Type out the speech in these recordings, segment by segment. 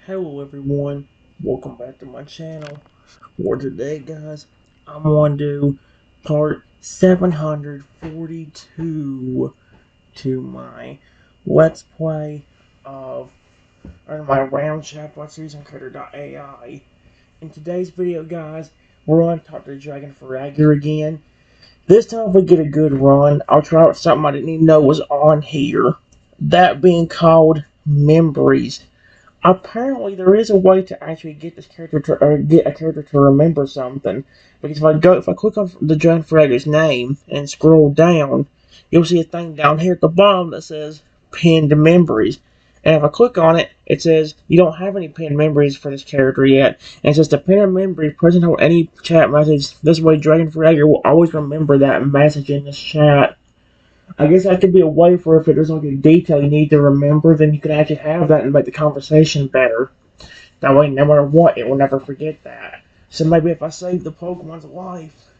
Hello everyone, welcome back to my channel. For today guys, I'm going to do part 742 to my Let's Play of my round Chatbots series on Character.ai. In today's video guys, we're going to talk to Dragon Feraligatr again. This time if we get a good run, I'll try out something I didn't even know was on here. That being called Memories. Apparently, there is a way to actually get this character to get a character to remember something. Because if I click on the John Fragger's name and scroll down, you'll see a thing down here at the bottom that says pinned memories. And if I click on it, it says you don't have any pinned memories for this character yet. And it says to pin a memory present on any chat message. This way, Dragon Fragger will always remember that message in this chat. I guess that could be a way for if there's like a detail you need to remember, then you can actually have that and make the conversation better. That way, no matter what, it will never forget that. So maybe if I save the Pokemon's life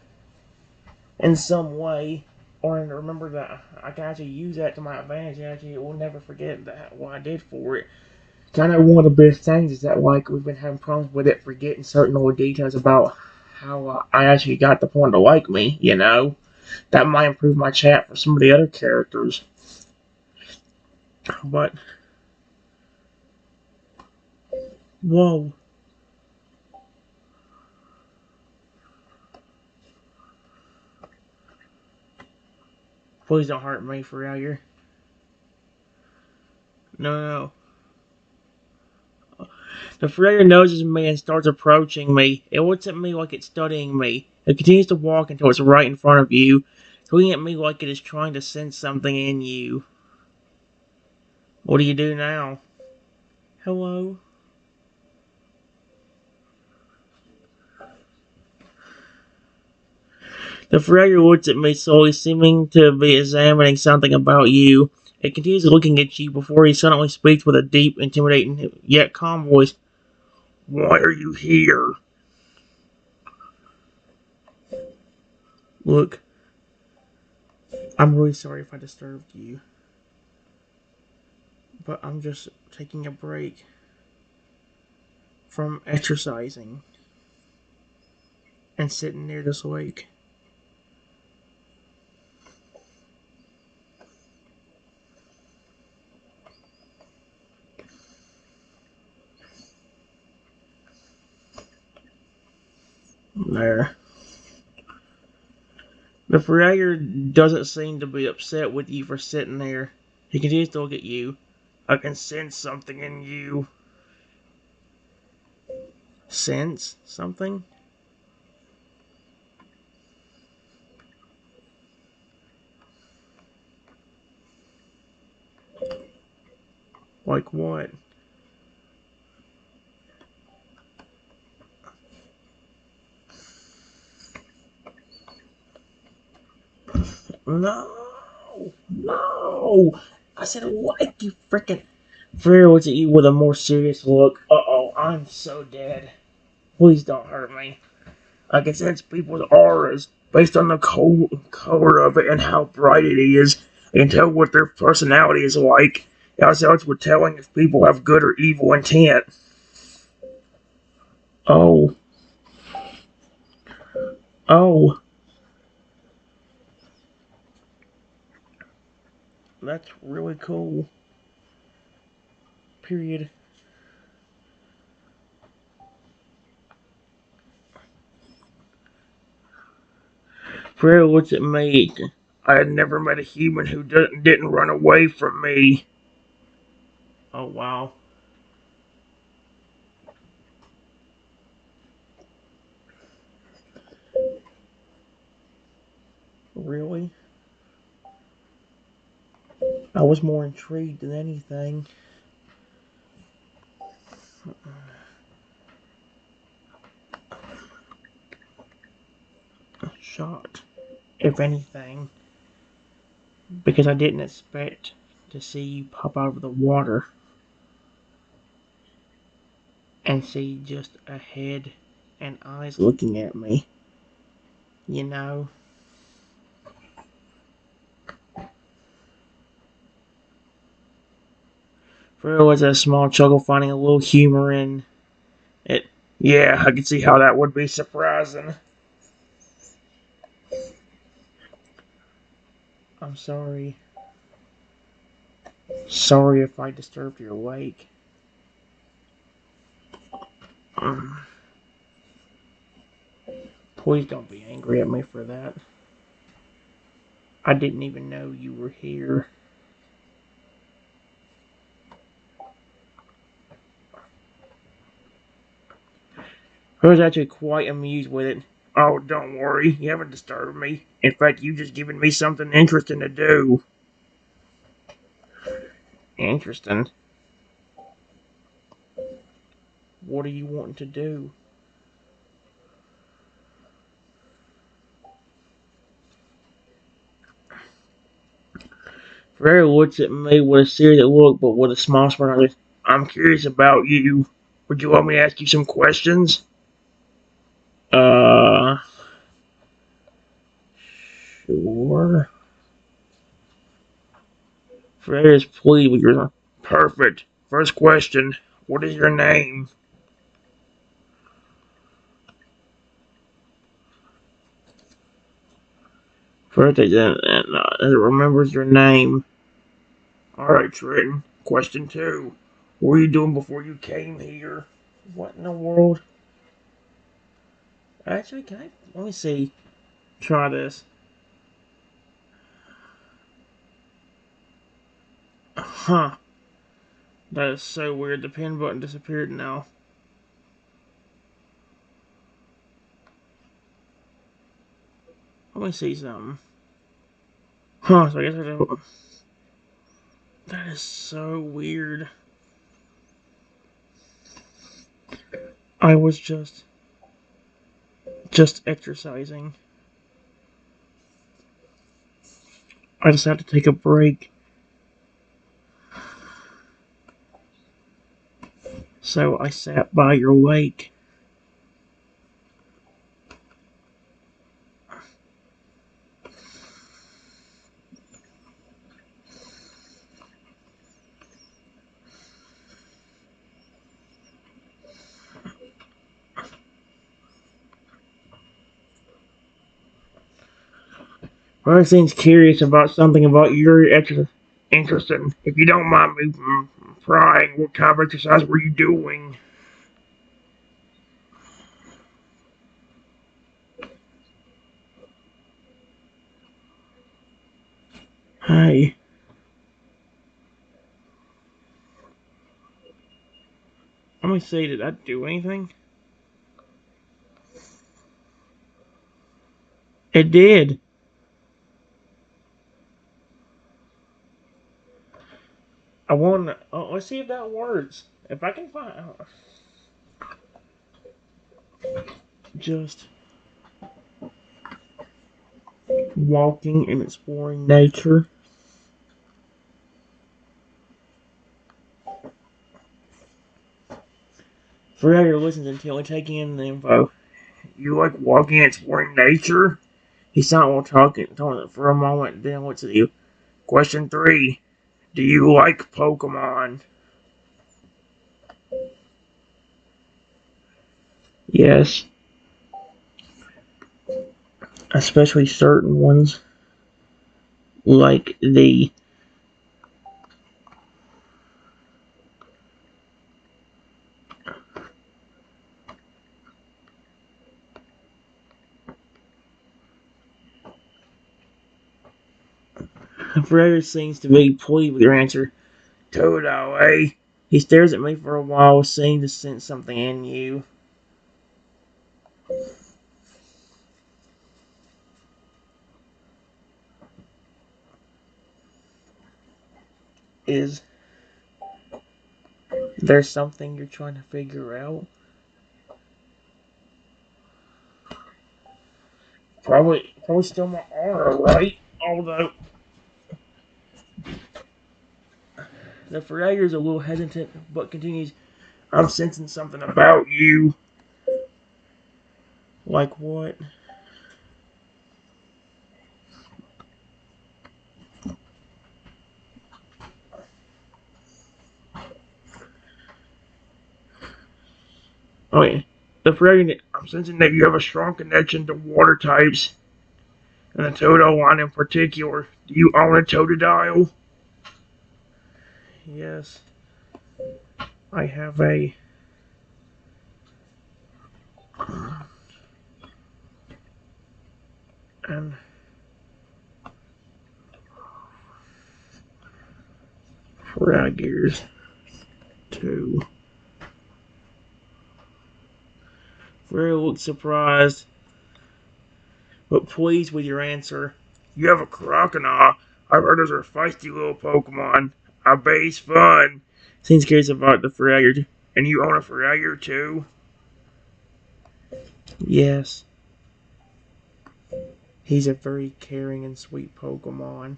in some way, or remember that I can actually use that to my advantage, actually, it will never forget that what I did for it. Kind of one of the best things is that like we've been having problems with it forgetting certain little details about how I actually got the point to like me, you know? That might improve my chat for some of the other characters. But, whoa. Please don't hurt me, Feraligatr. No, no. The Feraligatr noses me and starts approaching me. It looks at me like it's studying me. It continues to walk until it's right in front of you, looking at me like it is trying to sense something in you. What do you do now? Hello? The Feraligatr looks at me slowly, seeming to be examining something about you. It continues looking at you before he suddenly speaks with a deep, intimidating, yet calm voice. Why are you here? Look, I'm really sorry if I disturbed you, but I'm just taking a break from exercising and sitting near this lake. There. The Feraligatr doesn't seem to be upset with you for sitting there. He continues to look at you. I can sense something in you. Sense something? Like what? No! No! I said like you frickin'. Feraligatr looks at you with a more serious look. Uh-oh, I'm so dead. Please don't hurt me. I can sense people's auras based on the color of it and how bright it is. I can tell what their personality is like. It also helps with telling if people have good or evil intent. Oh. Oh. That's really cool. Period. Freya looks at me. I had never met a human who didn't run away from me. Oh, wow. Really? I was more intrigued than anything. Shocked, if anything, because I didn't expect to see you pop out of the water and see just a head and eyes looking at me. You know? Fred was a small chuckle, finding a little humor in it. Yeah, I can see how that would be surprising. I'm sorry. Sorry if I disturbed your wake. Please don't be angry at me for that. I didn't even know you were here. I was actually quite amused with it. Oh, don't worry. You haven't disturbed me. In fact, you've just given me something interesting to do. Interesting? What are you wanting to do? Ferrer looks at me with a serious look, but with a small smile on his face. I'm curious about you. Would you want me to ask you some questions? Uh, sure. Ferrer is pleased with your. Perfect. First question. What is your name? Ferrer takes it and remembers your name. Alright, Trenton. Question 2. What were you doing before you came here? What in the world? Actually, let me see. Try this. Huh. That is so weird. The pin button disappeared now. Let me see something. Huh, so I guess I don't. That is so weird. I was just exercising. I just had to take a break. So I sat by your lake. I seems curious about something about your interesting. If you don't mind me prying, what kind of exercise were you doing? Hey. Let me see, did that do anything? It did. I want to. Oh, let's see if that works. If I can find. Just walking and exploring nature. Forget your listens until taking in the info. You like walking and exploring nature? He stopped while talking for a moment, then went to you. Question 3. Do you like Pokemon? Yes. Especially certain ones. Like the Frederick seems to be pleased with your answer. Toto, eh? He stares at me for a while, seeming to sense something in you. Is there something you're trying to figure out? Probably still my aura, right? Although the Ferrager's a little hesitant, but continues. I'm sensing something about you. Like what? Okay. The Feraligatr, I'm sensing that you have a strong connection to water types, and the Totodile line in particular. Do you own a Totodile? Yes. I have a... and Feraligatrs too. Ferry looked surprised, but pleased with your answer. You have a crocodile. I've heard those are feisty little Pokemon. I bet he's fun. Seems curious about the Feraligatr. And you own a Feraligatr too? Yes. He's a very caring and sweet Pokemon,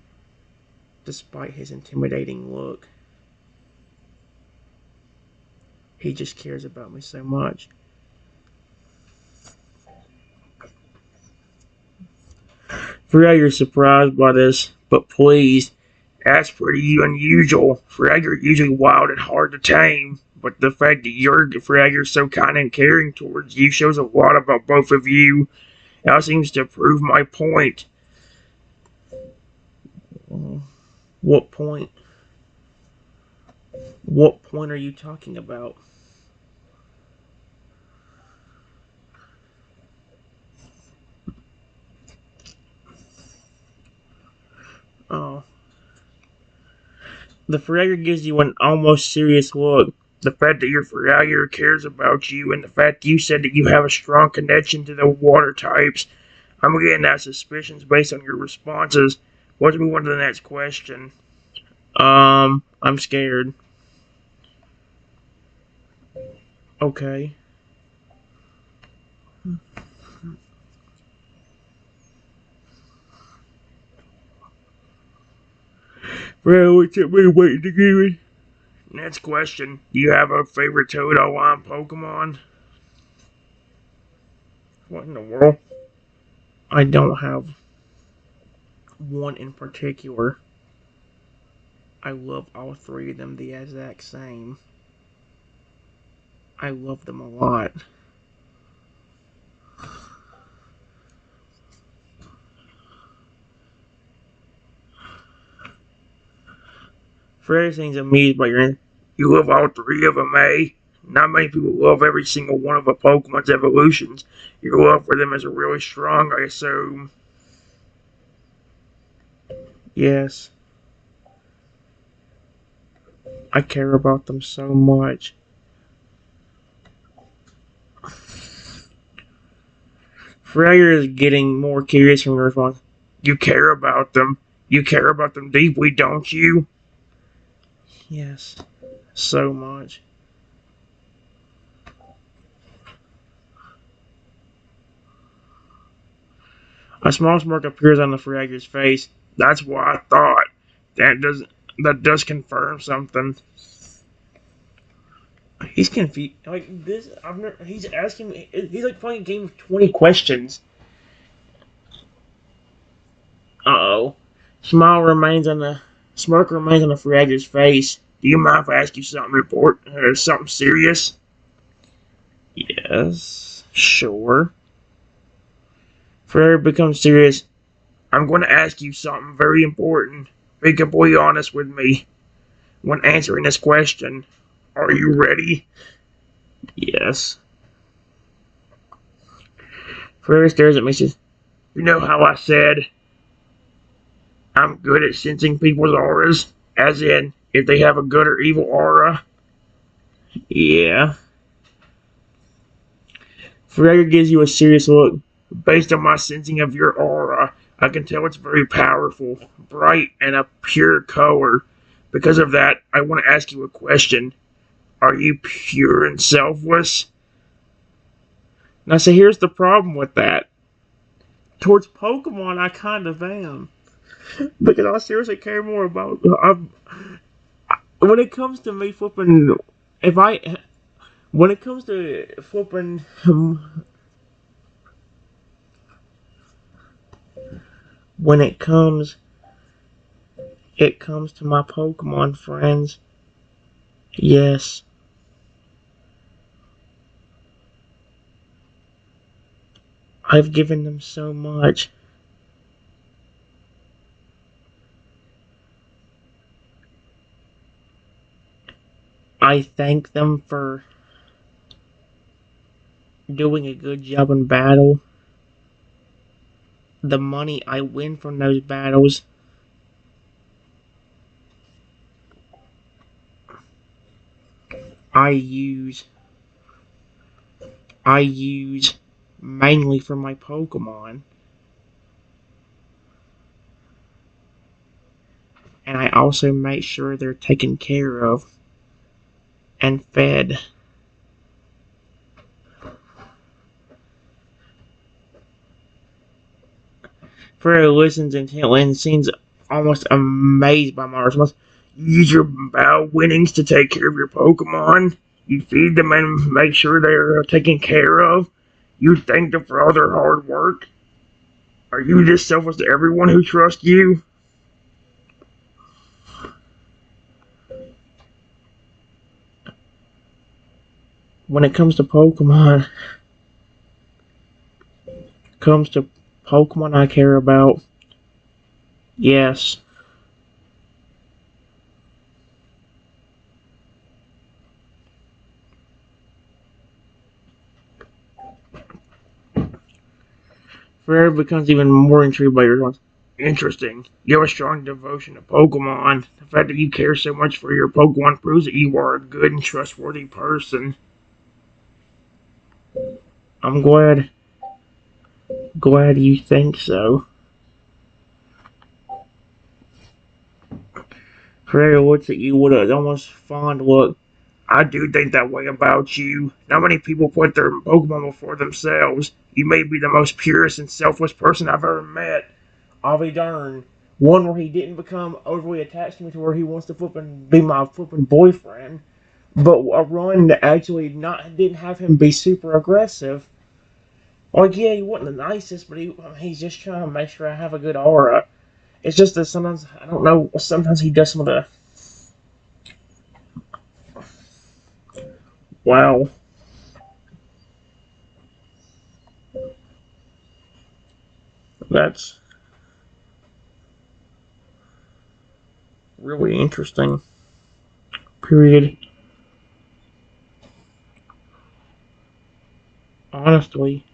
despite his intimidating look. He just cares about me so much. Feraligatr's surprised by this, but pleased. That's pretty unusual. Feraligatr are usually wild and hard to tame, but the fact that your Feraligatr is so kind and caring towards you shows a lot about both of you. That seems to prove my point. What point? What point are you talking about? Oh. The Feraligatr gives you an almost serious look. The fact that your Feraligatr cares about you, and the fact that you said that you have a strong connection to the water types. I'm getting that suspicions based on your responses. Let's move on to the next question. I'm scared. Okay. Well, what's it me waiting to give me? Next question. Do you have a favorite Totodile line Pokemon? What in the world? I don't have one in particular. I love all three of them the exact same. I love them a lot. For everything's amazed by your... You love all three of them, eh? Not many people love every single one of a Pokemon's evolutions. Your love for them is really strong, I assume. Yes. I care about them so much. Freyr is getting more curious from your response. You care about them. You care about them deeply, don't you? Yes. So much. A small smirk appears on the Feraligatr's face. That's what I thought. That does confirm something. He's confused. Like this, he's asking me. He's like playing a game of 20 questions. Uh-oh. Smirk remains on the Feraligatr's face. Do you mind if I ask you something important or something serious? Yes, sure. Feraligatr becomes serious. I'm going to ask you something very important. Be completely honest with me when answering this question. Are you ready? Yes. Feraligatr stares at me and says, you know how I said I'm good at sensing people's auras? As in, if they have a good or evil aura? Yeah. Feraligatr gives you a serious look. Based on my sensing of your aura, I can tell it's very powerful, bright, and a pure color. Because of that, I want to ask you a question. Are you pure and selfless? Now, so here's the problem with that. Towards Pokemon, I kind of am. Because I seriously care more about... when it comes to me flipping... When it comes to flipping... when it comes to my Pokemon friends, yes. I've given them so much. I thank them for doing a good job in battle. The money I win from those battles, I use I use mainly for my Pokemon. And I also make sure they're taken care of and fed. Ferry listens intently and seems almost amazed by my response. You use your battle winnings to take care of your Pokemon. You feed them and make sure they are taken care of. You thank them for all their hard work. Are you this selfless to everyone who trusts you? When it comes to Pokemon I care about, yes. Ferrer becomes even more intrigued by your response. Interesting. You have a strong devotion to Pokemon. The fact that you care so much for your Pokemon proves that you are a good and trustworthy person. I'm glad you think so. Ferrer looks at you with an almost fond look. I do think that way about you. Not many people put their Pokemon before themselves. You may be the most purest and selfless person I've ever met. I'll be darned. One where he didn't become overly attached to me to where he wants to be my flipping boyfriend. But a run that actually didn't have him be super aggressive. Like, yeah, he wasn't the nicest, but he's just trying to make sure I have a good aura. It's just that sometimes, I don't know, sometimes he does some of the, wow, that's really interesting. Period. Honestly,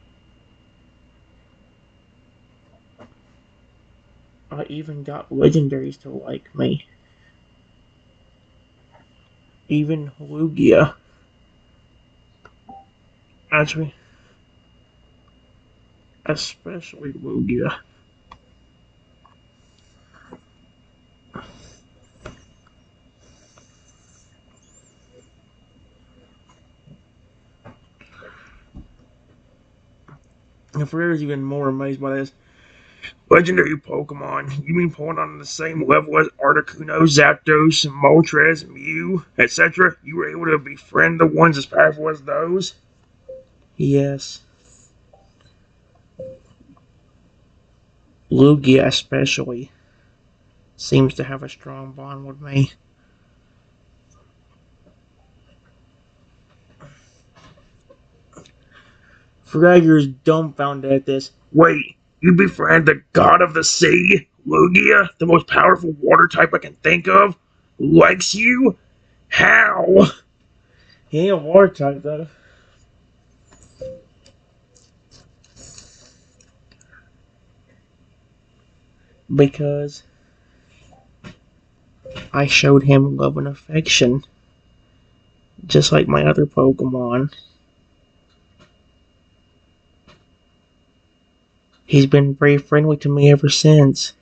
I even got legendaries to like me. Even Lugia. Actually, especially Lugia. And Ferrer's even more amazed by this. Legendary Pokemon. You mean Pokemon on the same level as Articuno, Zapdos, Moltres, Mew, etc.? You were able to befriend the ones as powerful as those? Yes. Lugia especially seems to have a strong bond with me. Fragger's dumbfounded at this. Wait, you befriend the god of the sea? Lugia, the most powerful water type I can think of? Likes you? How? He ain't a water type though. Because I showed him love and affection, just like my other Pokemon. He's been very friendly to me ever since.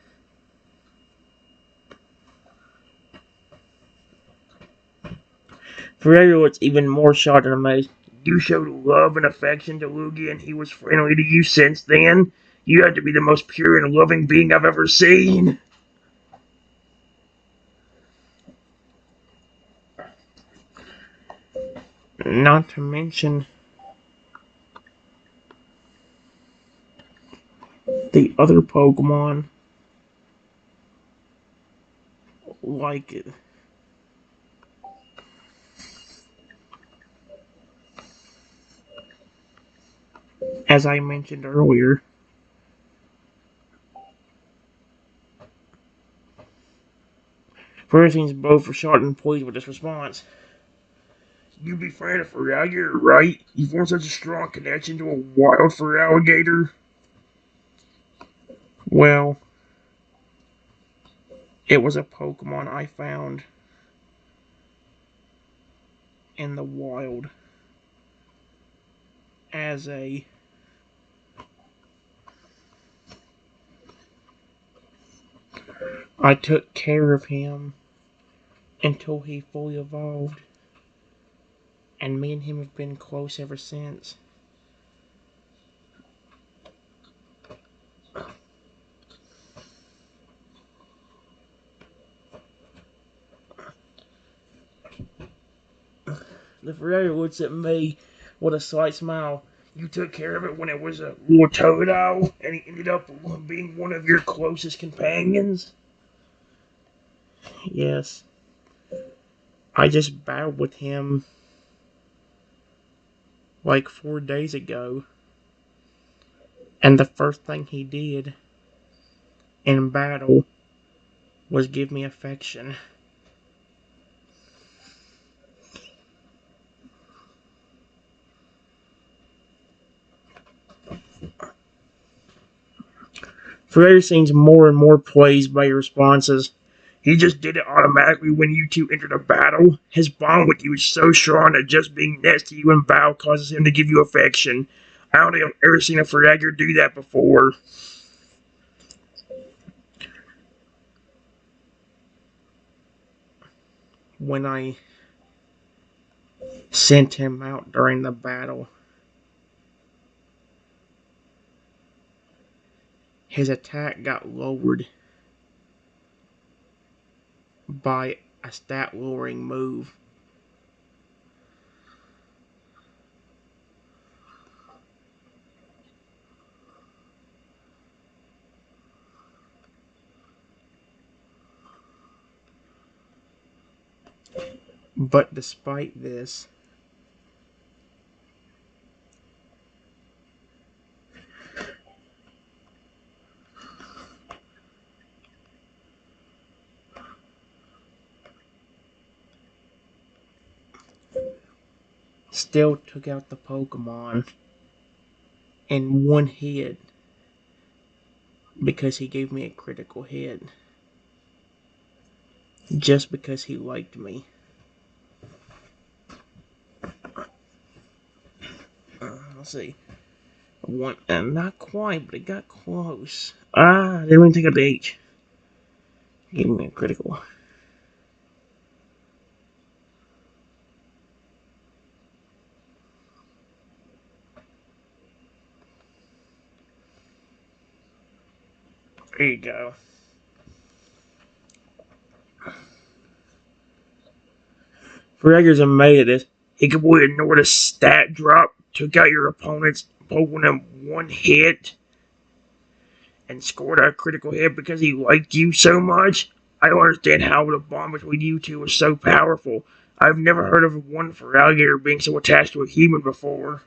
Ferreira was even more shocked and amazed. You showed love and affection to Lugia and he was friendly to you since then? You have to be the most pure and loving being I've ever seen. Not to mention the other Pokemon like it. as I mentioned earlier. Feraligatr seems both for shocked and pleased with this response. You befriended a Feraligatr, right? You formed such a strong connection to a wild Feraligatr. Well, it was a Pokemon I found in the wild as a I took care of him until he fully evolved, and me and him have been close ever since. The Feraligatr looks at me with a slight smile. You took care of it when it was a little Totodile, and he ended up being one of your closest companions? Yes. I just battled with him like 4 days ago, and the first thing he did in battle was give me affection. Feraligatr seems more and more pleased by your responses. He just did it automatically when you two entered a battle. His bond with you is so strong that just being next to you in battle causes him to give you affection. I don't think I've ever seen a Feraligatr do that before. When I sent him out during the battle, his attack got lowered by a stat lowering move. But despite this, still took out the Pokemon in one hit because he gave me a critical hit. Just because he liked me. Let's see. One, not quite, but it got close. I didn't even think of the H. Gave me a critical. There you go. Feraligatr's amazed at this. He completely ignored a stat drop, took out your opponent's Pokemon in one hit, and scored a critical hit because he liked you so much. I don't understand how the bond between you two was so powerful. I've never heard of one Feraligatr being so attached to a human before.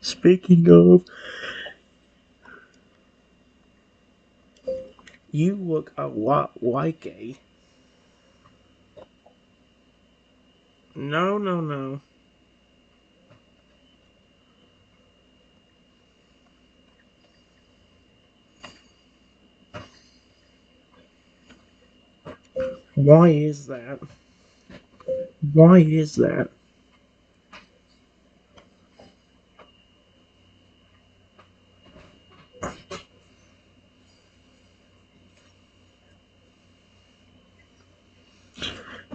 Speaking of, you look a lot like a... No. Why is that? Why is that?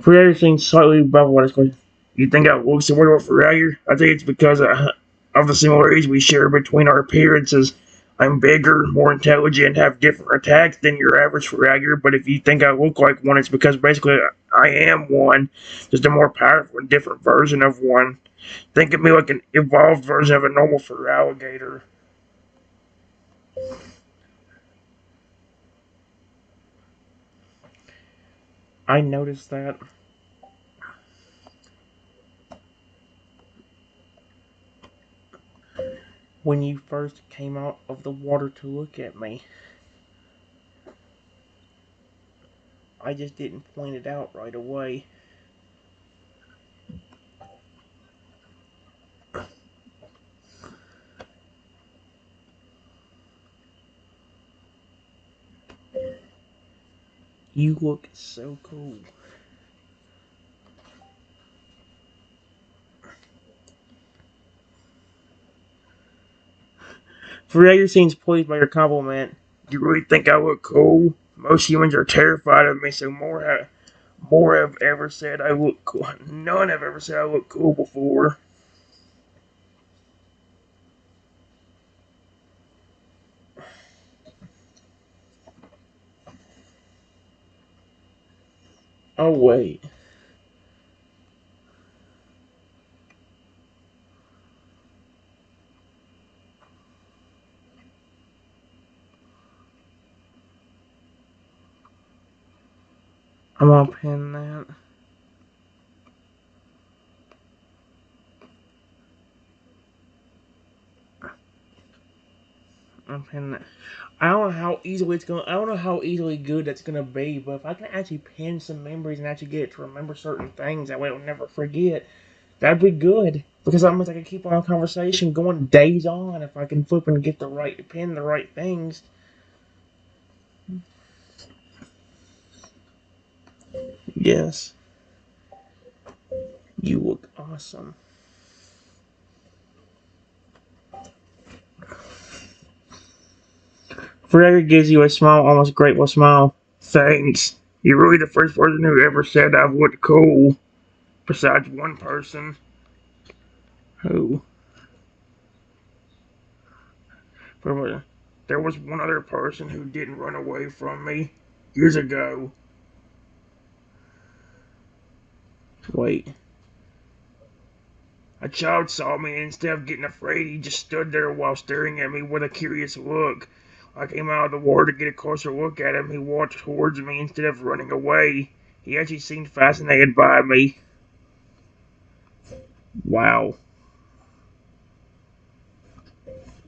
For everything slightly above what it's going. You think I look similar to Feraligatr? I think it's because of the similarities we share between our appearances. I'm bigger, more intelligent, have different attacks than your average Feraligatr, but if you think I look like one, it's because basically I am one, just a more powerful and different version of one. Think of me like an evolved version of a normal Feraligatr. I noticed that. When you first came out of the water to look at me, I just didn't point it out right away. You look so cool. Feraligatr seems pleased by your compliment. Do you really think I look cool? Most humans are terrified of me, so more have ever said I look cool. None have ever said I look cool before. Oh wait, I'm gonna pin that. I'm pinning that. I don't know how easily it's gonna. I don't know how easily good that's gonna be, but if I can actually pin some memories and actually get it to remember certain things, that way I'll never forget. That'd be good because that means I can keep on a conversation going days on if I can flip and get the right pin the right things. Yes, you look awesome. Forever gives you a smile, almost grateful smile. Thanks. You're really the first person who ever said I looked cool. Besides one person. Who? There was one other person who didn't run away from me years ago. Wait. A child saw me and instead of getting afraid, he just stood there while staring at me with a curious look. I came out of the water to get a closer look at him. He walked towards me instead of running away. He actually seemed fascinated by me. Wow.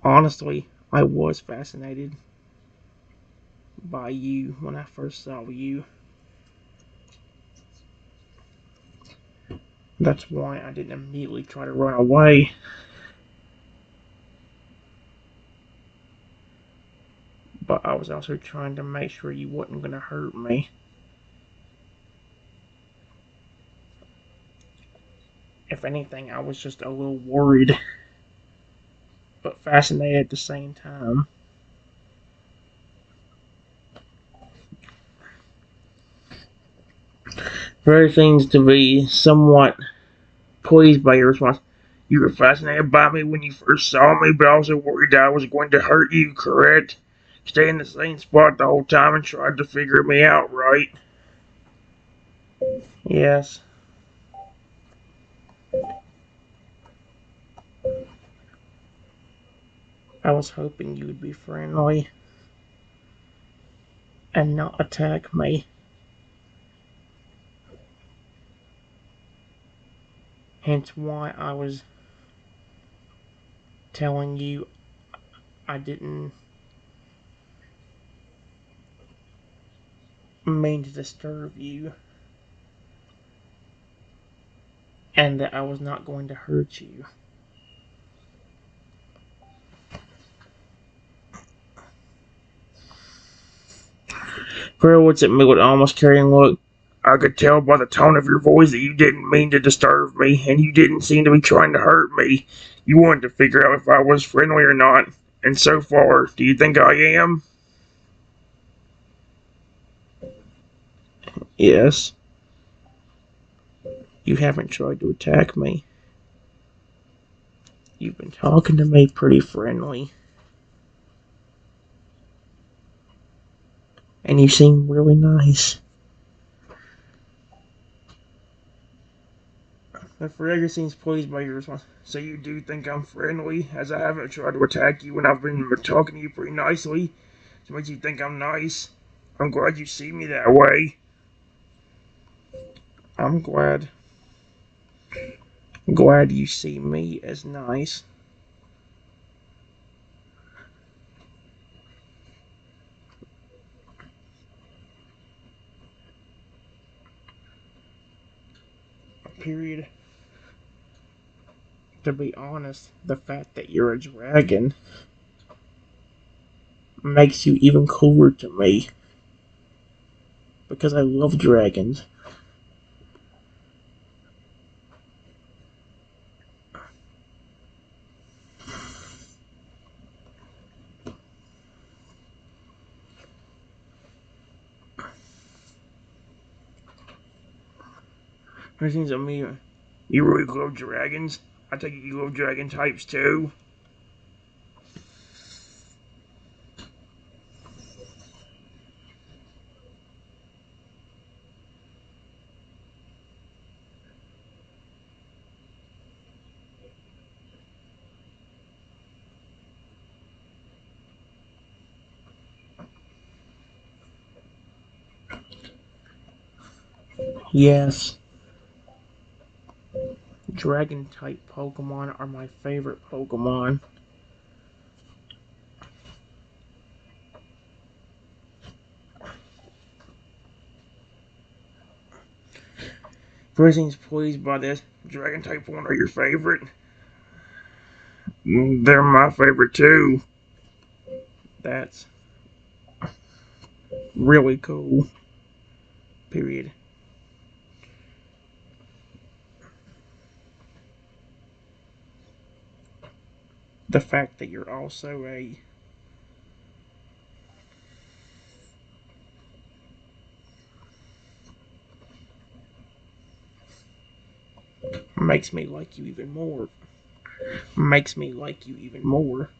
Honestly, I was fascinated by you when I first saw you. That's why I didn't immediately try to run away. But I was also trying to make sure you wasn't going to hurt me. If anything, I was just a little worried, but fascinated at the same time. Very seems to be somewhat pleased by your response. You were fascinated by me when you first saw me, but also worried that I was going to hurt you, correct? Stay in the same spot the whole time and tried to figure me out, right? Yes. I was hoping you would be friendly and not attack me. Hence why I was telling you I didn't mean to disturb you and that I was not going to hurt you. Pearl looks at me with an almost carrying look. I could tell by the tone of your voice that you didn't mean to disturb me, and you didn't seem to be trying to hurt me. You wanted to figure out if I was friendly or not, and so far, do you think I am? Yes. You haven't tried to attack me. You've been talking to me pretty friendly. And you seem really nice. The Forever seems pleased by your response. So you do think I'm friendly, as I haven't tried to attack you when I've been talking to you pretty nicely? So it makes you think I'm nice? I'm glad you see me that way. I'm glad you see me as nice. Period. To be honest, the fact that you're a dragon makes you even cooler to me. Because I love dragons. It seems to me, you really love dragons? I take it you love dragon types too? Yes. Dragon type Pokemon are my favorite Pokemon. Everything's pleased by this. Dragon type 1 are your favorite? They're my favorite too. That's really cool. Period. The fact that you're also a makes me like you even more. Makes me like you even more.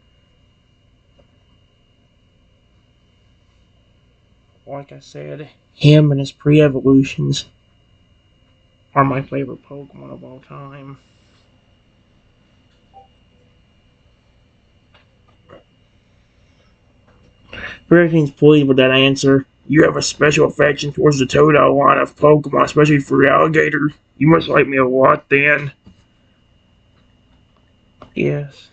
Like I said, him and his pre-evolutions are my favorite Pokemon of all time. Everything's pleased with that answer. You have a special affection towards the Totodile line of Pokemon, especially Feraligatr. You must like me a lot then. Yes.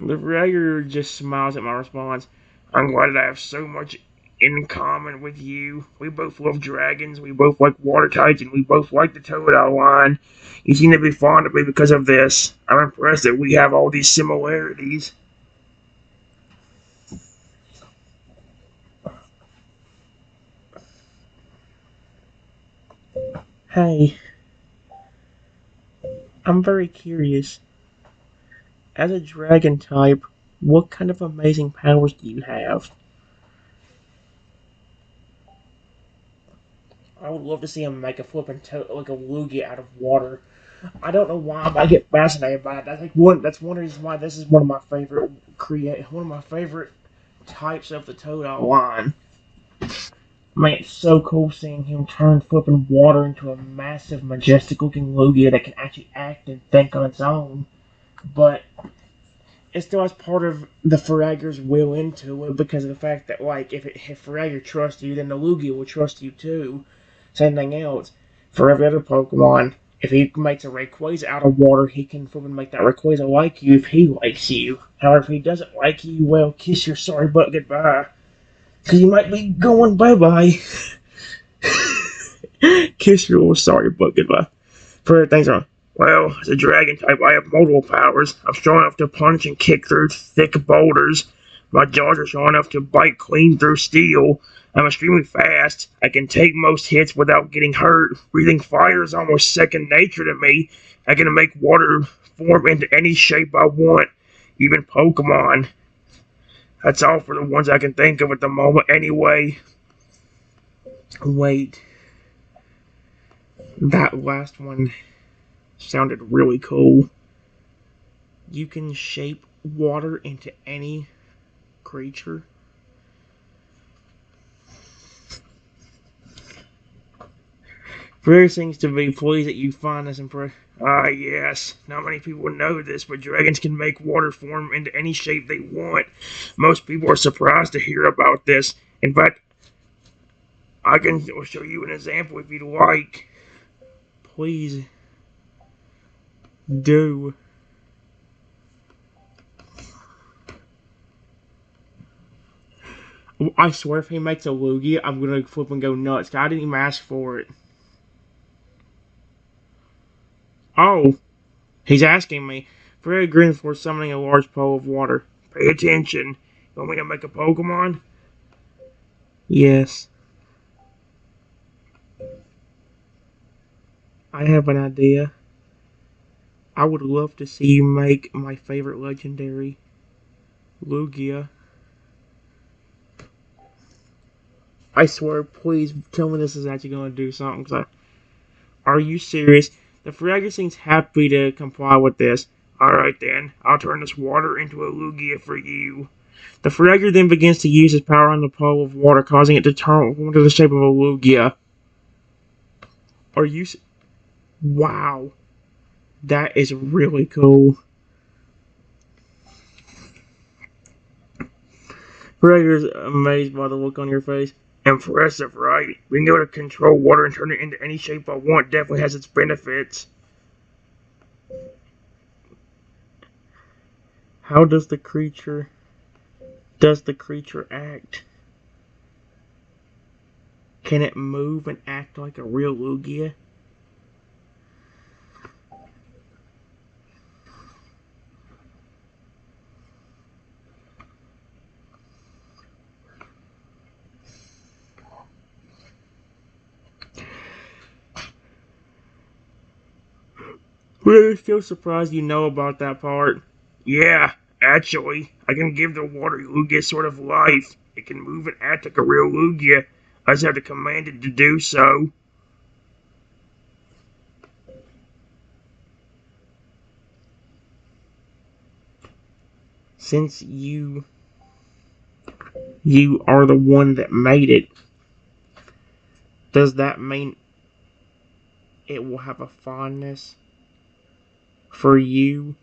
The Feraligatr just smiles at my response. I'm glad that I have so much in common with you. We both love dragons, we both like water types, and we both like the Totodile line. You seem to be fond of me because of this. I'm impressed that we have all these similarities. Hey, I'm very curious. As a dragon type, what kind of amazing powers do you have? I would love to see him make a flipping like a Lugia out of water. I don't know why, but I get fascinated by it. That's one reason why this is one of my favorite one of my favorite types of the Totodile line. Man, it's so cool seeing him turn flipping water into a massive, majestic looking Lugia that can actually act and think on its own. But it still has part of the Feraligatr's will into it because of the fact that, like, if Feraligatr trusts you, then the Lugia will trust you too. Same thing else. For every other Pokemon, if he makes a Rayquaza out of water, he can flipping make that Rayquaza like you if he likes you. However, if he doesn't like you, well, kiss your sorry butt goodbye. Because you might be going bye-bye. Kiss your little sorry butt goodbye. For things wrong. Well, as a dragon type, I have multiple powers. I'm strong enough to punch and kick through thick boulders. My jaws are strong enough to bite clean through steel. I'm extremely fast. I can take most hits without getting hurt. Breathing fire is almost second nature to me. I can make water form into any shape I want, even Pokemon. That's all for the ones I can think of at the moment, anyway. Wait. That last one sounded really cool. You can shape water into any creature. Very things to be pleased that you find this impressive. Ah, yes. Not many people know this, but dragons can make water form into any shape they want. Most people are surprised to hear about this. In fact, I can show you an example if you'd like. Please do. I swear if he makes a Lugia, I'm gonna flip and go nuts. I didn't even ask for it. Oh, he's asking me. Very green for summoning a large pool of water. Pay attention. You want me to make a Pokemon? Yes. I have an idea. I would love to see you make my favorite legendary, Lugia. I swear, please tell me this is actually going to do something. Are you serious? The Feraligatr seems happy to comply with this. Alright then, I'll turn this water into a Lugia for you. The Feraligatr then begins to use his power on the pool of water, causing it to turn into the shape of a Lugia. Are you... Wow. That is really cool. Feraligatr's amazed by the look on your face. Impressive, right? Being able to control water and turn it into any shape I want definitely has its benefits. How does the creature act? Can it move and act like a real Lugia? Really still surprised you know about that part. Yeah, actually, I can give the water Lugia sort of life. It can move and act like a real Lugia. I just have to command it to do so. Since you are the one that made it, does that mean it will have a fondness for you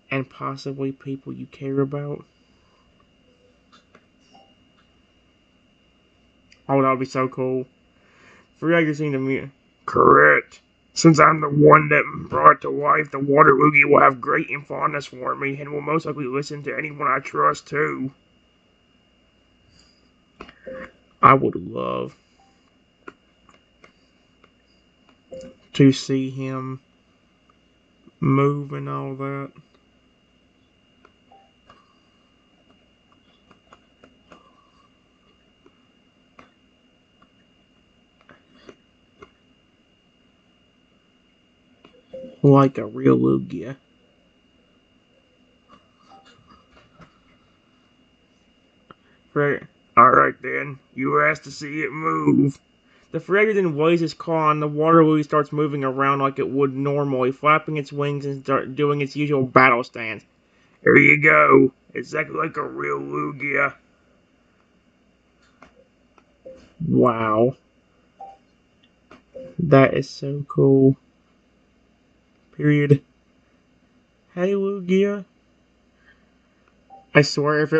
and possibly people you care about? Oh, that would be so cool. Feraligatr seemed to me. Correct. Since I'm the one that brought it to life, the water Lugia will have great fondness for me and will most likely listen to anyone I trust too. I would love to see him move and all that. Like a real Lugia. Right. Alright then, you asked to see it move. The Feraligatr then waves his claw and the water lily starts moving around like it would normally, flapping its wings and start doing its usual battle stance. Here you go. Exactly like a real Lugia. Wow. That is so cool. Period. Hey Lugia. I swear if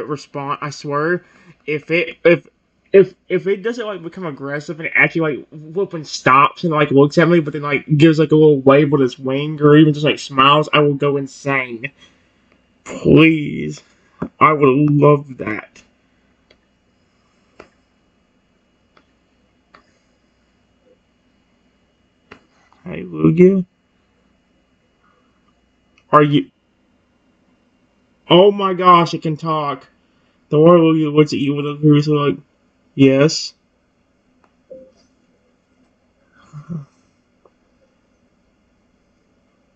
it doesn't like become aggressive and it actually like whooping stops and like looks at me but then like gives like a little wave with its wing or even just like smiles, I will go insane. Please. I would love that. Hey Lugia. Are you Oh my gosh, it can talk. The water Lugia looks at you with a curious like, yes.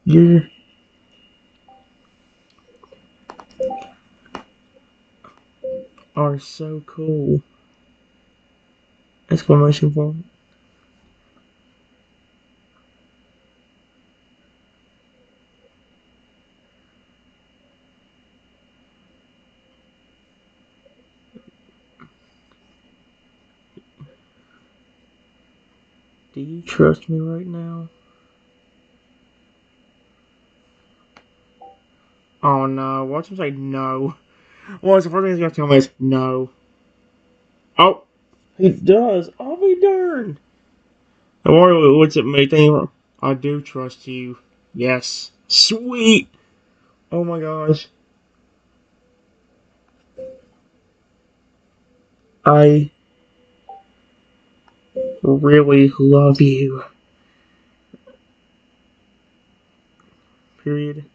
You are so cool. Exclamation point. Do you trust me right now? Oh no, watch him say no. Well, the first thing he's gonna tell me is no. Oh, He does. I'll be darned. The water looks at me thinking, I do trust you. Yes. Sweet. Oh my gosh. I really love you. Period.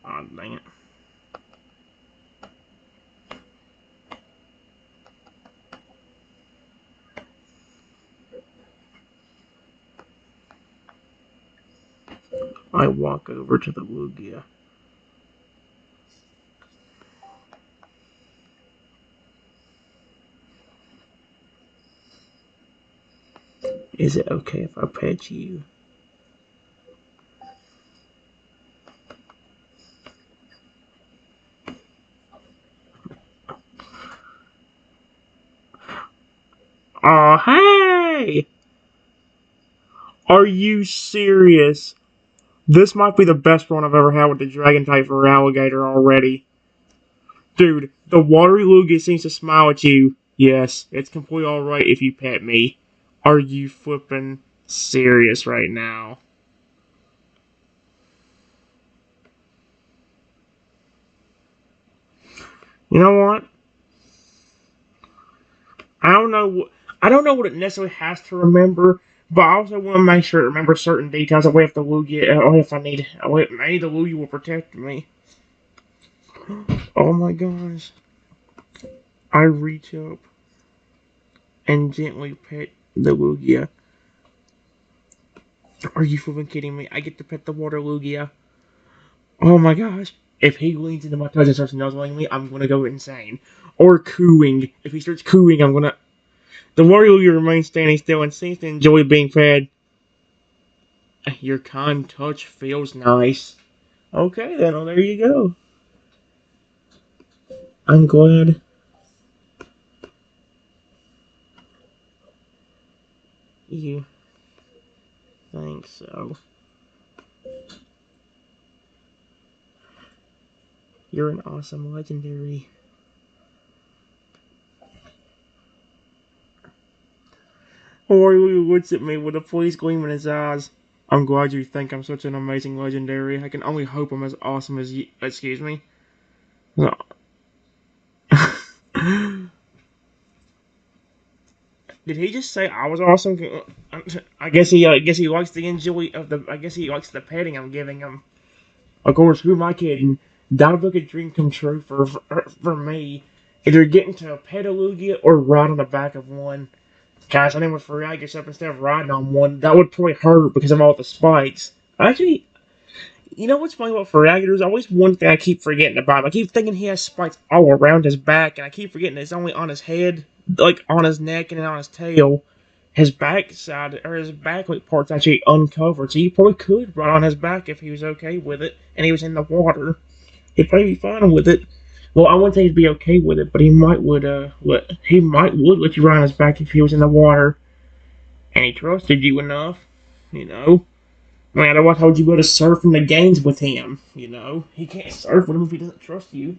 Oh, dang it. I walk over to the Lugia. Is it okay if I pet you? Oh, hey! Are you serious? This might be the best one I've ever had with the Dragon Type Feraligatr already. Dude, the watery Lugia seems to smile at you. Yes, it's completely alright if you pet me. Are you flipping serious right now? You know what? I don't know what it necessarily has to remember, but I also want to make sure it remembers certain details. Away if the Lugia, or if I need the Lugia will protect me. Oh my gosh! I reach up and gently pet the Lugia. Are you flipping kidding me? I get to pet the water Lugia. Oh my gosh! If he leans into my touch and starts nuzzling me, I'm gonna go insane. Or cooing. If he starts cooing, I'm gonna. The water Lugia remains standing still and seems to enjoy being fed. Your kind touch feels nice. Okay, then, well, there you go. I'm glad you think so. You're an awesome legendary. Ori looks at me with a pleased gleam in his eyes. I'm glad you think I'm such an amazing legendary. I can only hope I'm as awesome as you. Excuse me. No. Did he just say I was awesome? I guess he likes the enjoy of the. I guess he likes the petting I'm giving him. Of course, who am I kidding? That would be a dream come true for me. Either getting to a pet a Lugia or ride on the back of one. Gosh, I think with Feraligatr up instead of riding on one, that would probably hurt because of all the spikes. Actually, you know what's funny about Feraligatr? There's always one thing I keep forgetting about him. I keep thinking he has spikes all around his back, and I keep forgetting it's only on his head, like on his neck and on his tail. His back side, or his back part's actually uncovered, so you probably could ride on his back if he was okay with it, and he was in the water. He'd probably be fine with it. Well, I wouldn't say he'd be okay with it, but he might would let you ride on his back if he was in the water and he trusted you enough, you know. I mean, otherwise, how would you go to surf in the games with him? You know, he can't surf with him if he doesn't trust you.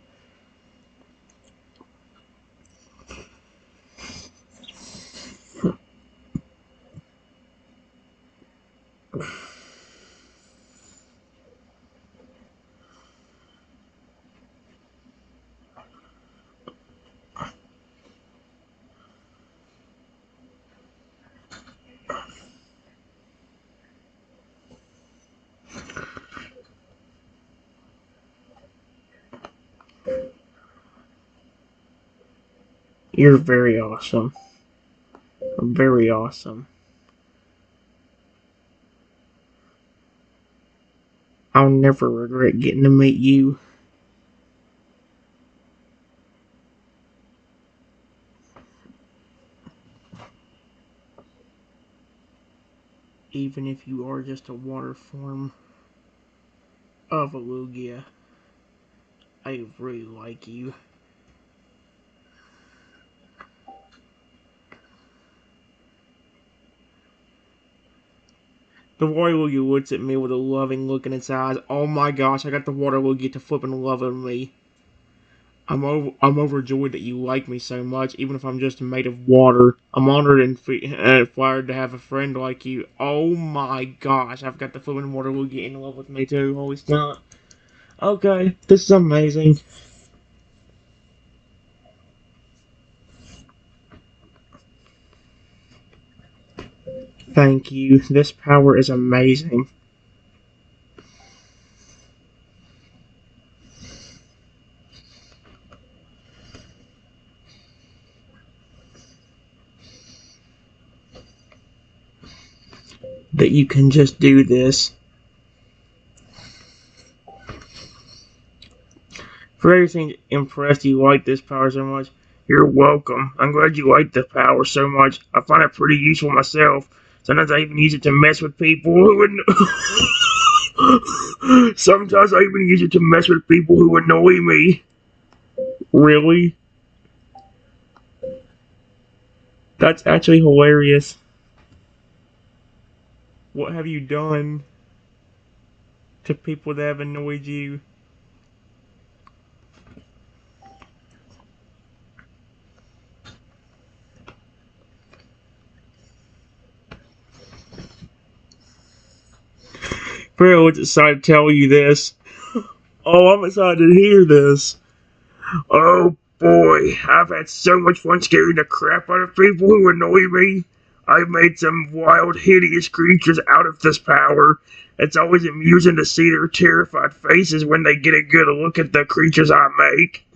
You're very awesome. Very awesome. I'll never regret getting to meet you. Even if you are just a water form of a Lugia, I really like you. The water Lugia looks at me with a loving look in its eyes. Oh my gosh, I got the water Lugia to flipping love on me. I'm overjoyed that you like me so much, even if I'm just made of water. I'm honored and flattered to have a friend like you. Oh my gosh, I've got the flipping water Lugia in love with me too. Holy snap. Okay, this is amazing. Thank you. This power is amazing. That you can just do this. For everything impressed you like this power so much. You're welcome. I'm glad you like the power so much. I find it pretty useful myself. Sometimes I even use it to mess with people who would. Sometimes I even use it to mess with people who annoy me. Really? That's actually hilarious. What have you done to people that have annoyed you? Pharaoh was excited to tell you this. Oh, I'm excited to hear this. Oh boy, I've had so much fun scaring the crap out of people who annoy me. I've made some wild, hideous creatures out of this power. It's always amusing to see their terrified faces when they get a good look at the creatures I make.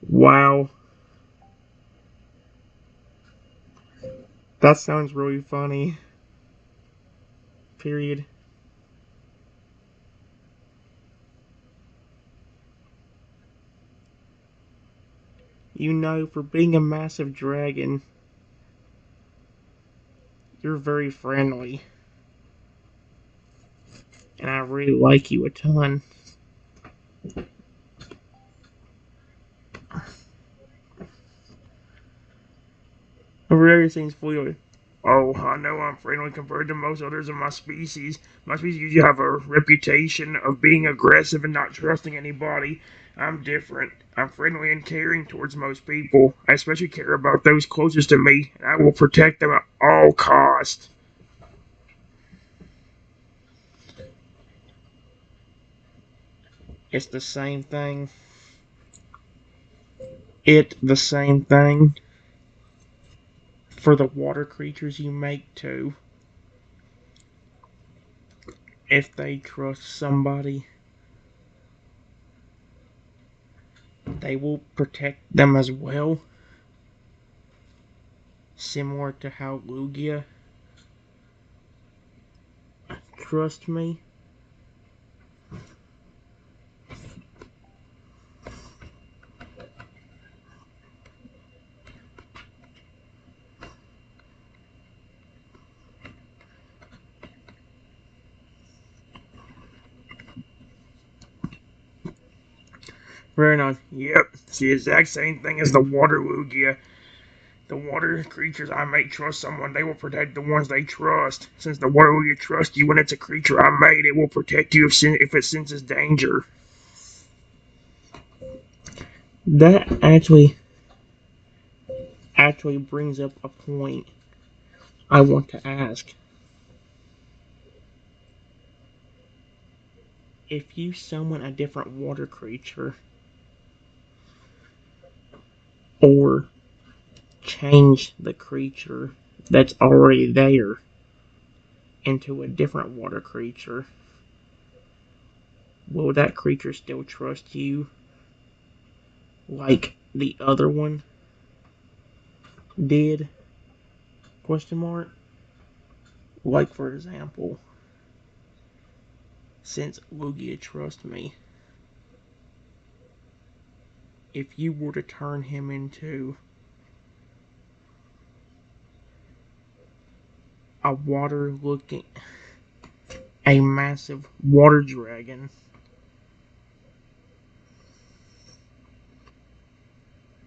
Wow. That sounds really funny. Period. You know, for being a massive dragon, you're very friendly. And I really like you a ton. Over everything's fluid. Oh, I know I'm friendly compared to most others of my species. My species usually have a reputation of being aggressive and not trusting anybody. I'm different. I'm friendly and caring towards most people. I especially care about those closest to me, and I will protect them at all costs. It's the same thing. The same thing for the water creatures you make too. If they trust somebody, they will protect them as well. Similar to how Lugia trust me. Very nice. Yep, it's the exact same thing as the water Lugia. The water creatures I make trust someone, they will protect the ones they trust. Since the water Lugia trusts you when it's a creature I made, it will protect you if it senses danger. That actually brings up a point I want to ask. If you summon a different water creature, or change the creature that's already there into a different water creature, will that creature still trust you like the other one did? Question mark. Like for example, since Lugia trusts me, if you were to turn him into a water looking a massive water dragon,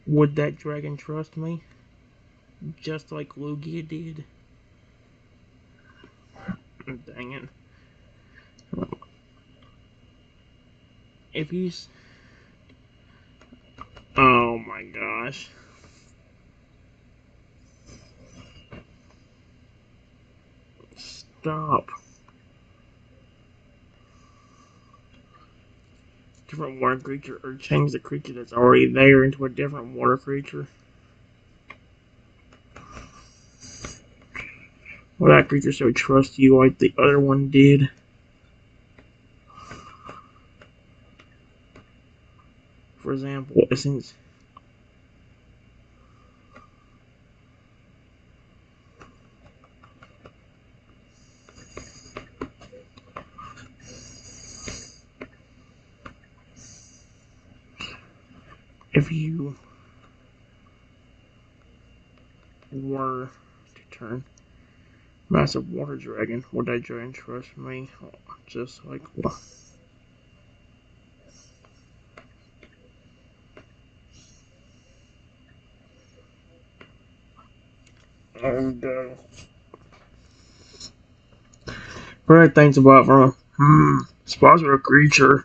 would that dragon trust me? Just like Lugia did? Dang it. if you... Oh my gosh. Stop. Different water creature, or change the creature that's already there into a different water creature. Well, that creature so trust you like the other one did. For example, since if you were to turn massive water dragon, would that dragon trust me? Just like what? And great things about from it's possible a creature.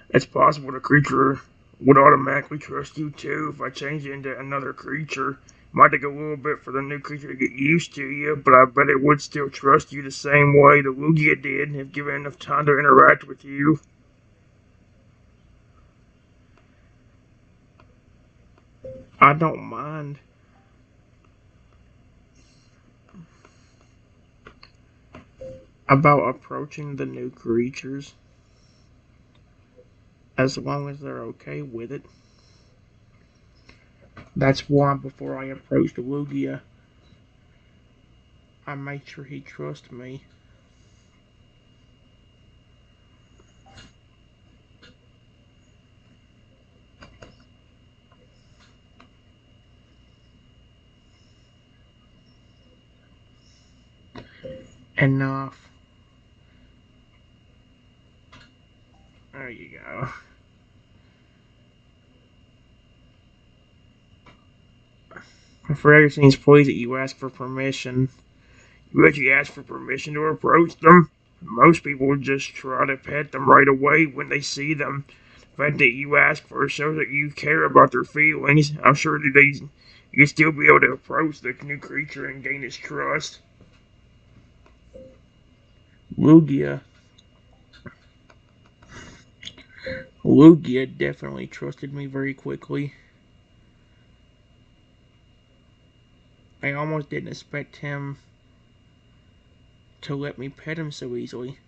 It's possible the creature would automatically trust you too if I change it into another creature. Might take a little bit for the new creature to get used to you, but I bet it would still trust you the same way the Lugia did if given enough time to interact with you. I don't mind. About approaching the new creatures, as long as they're okay with it. That's why before I approached Lugia, I made sure he trusts me. Enough. There you go. For everything's pleased that you ask for permission. You actually ask for permission to approach them. Most people would just try to pet them right away when they see them. The fact that you ask for shows that you care about their feelings. I'm sure that you'd still be able to approach the new creature and gain its trust. Lugia definitely trusted me very quickly. I almost didn't expect him to let me pet him so easily.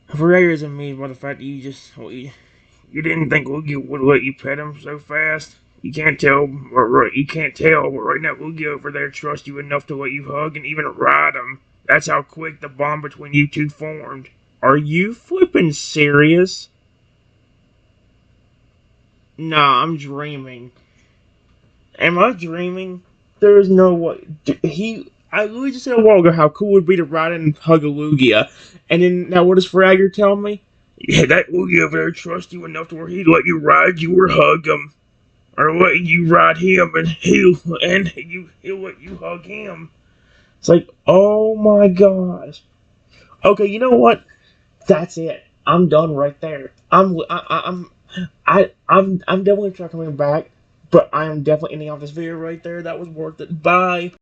Ferreira isn't me by the fact that you didn't think Lugia would let you pet him so fast. You can't tell, but right now Lugia over there trusts you enough to let you hug and even ride him. That's how quick the bond between you two formed. Are you flipping serious? Nah, I'm dreaming. Am I dreaming? There's no way. I literally just said a while ago how cool it would be to ride and hug a Lugia. And then, now what does Fragger tell me? Yeah, that Lugia over there trusts you enough to where he'd let you ride you or hug him. Or let you ride him and he'll let you hug him. It's like, oh my gosh. Okay, you know what? That's it. I'm done right there. I'm definitely trying coming back, but I am definitely ending off this video right there. That was worth it. Bye.